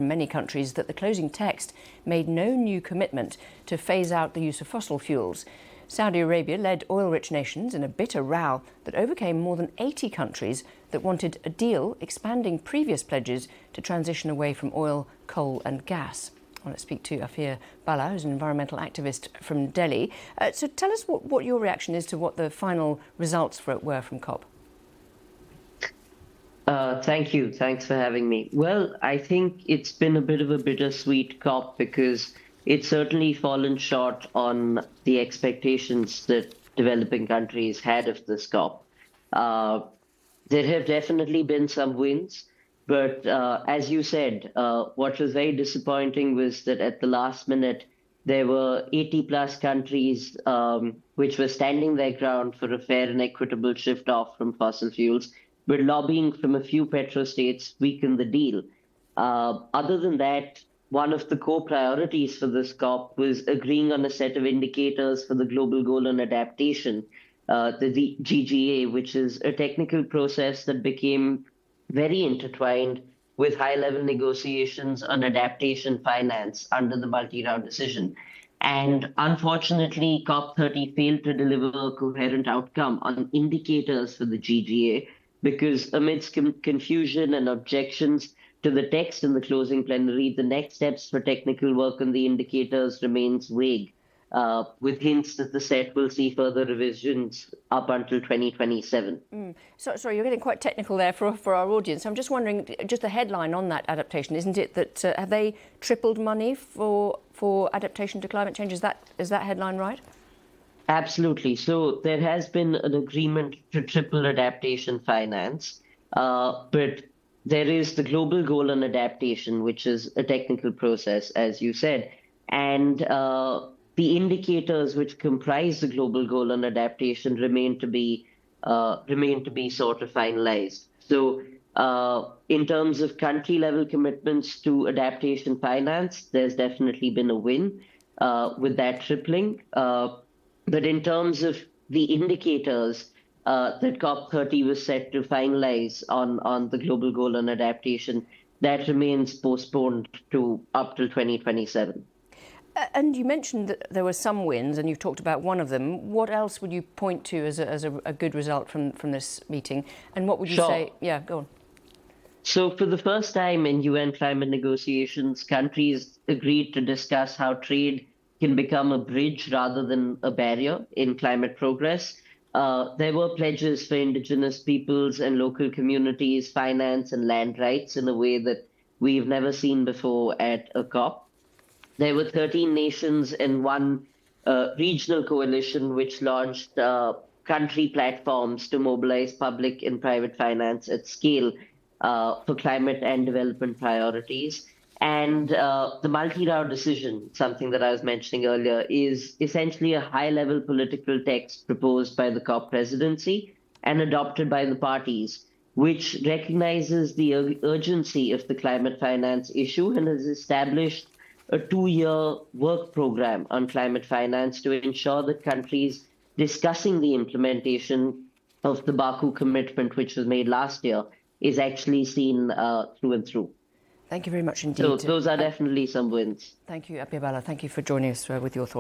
many countries that the closing text made no new commitment to phase out the use of fossil fuels. Saudi Arabia led oil-rich nations in a bitter row that overcame more than 80 countries that wanted a deal expanding previous pledges to transition away from oil, coal and gas. I want to speak to Abhiir Bhalla, who's an environmental activist from Delhi. So tell us what your reaction is to what the final results were from COP. Thank you. Thanks for having me. Well, I think it's been a bit of a bittersweet COP because it's certainly fallen short on the expectations that developing countries had of this COP. There have definitely been some wins, but as you said, what was very disappointing was that at the last minute, there were 80 plus countries which were standing their ground for a fair and equitable shift off from fossil fuels, but lobbying from a few petrostates weakened the deal. Other than that, one of the core priorities for this COP was agreeing on a set of indicators for the Global Goal on Adaptation, the GGA, which is a technical process that became very intertwined with high-level negotiations on adaptation finance under the multi-round decision. And unfortunately, COP30 failed to deliver a coherent outcome on indicators for the GGA because amidst confusion and objections to the text in the closing plenary, the next steps for technical work on the indicators remains vague, with hints that the set will see further revisions up until 2027. Sorry, you're getting quite technical there for our audience. I'm just wondering, just the headline on that adaptation, isn't it that have they tripled money for adaptation to climate change? Is that headline right? Absolutely. So there has been an agreement to triple adaptation finance, but there is the Global Goal on Adaptation, which is a technical process, as you said, and the indicators which comprise the Global Goal on Adaptation remain to be sort of finalized. So in terms of country-level commitments to adaptation finance, there's definitely been a win with that tripling. But in terms of the indicators that COP30 was set to finalize on the Global Goal on Adaptation, that remains postponed to up till 2027. And you mentioned that there were some wins, and you've talked about one of them. What else would you point to as a good result from this meeting? And what would you say? Yeah, go on. So for the first time in UN climate negotiations, countries agreed to discuss how trade can become a bridge rather than a barrier in climate progress. There were pledges for indigenous peoples and local communities, finance and land rights in a way that we've never seen before at a COP. There were 13 nations and one regional coalition which launched country platforms to mobilize public and private finance at scale for climate and development priorities. And the multi-round decision, something that I was mentioning earlier, is essentially a high-level political text proposed by the COP presidency and adopted by the parties, which recognizes the urgency of the climate finance issue and has established a 2-year work program on climate finance to ensure that countries discussing the implementation of the Baku commitment, which was made last year, is actually seen through and through. Thank you very much indeed. So those are definitely some wins. Thank you, Abhiir Bhalla. Thank you for joining us with your thoughts.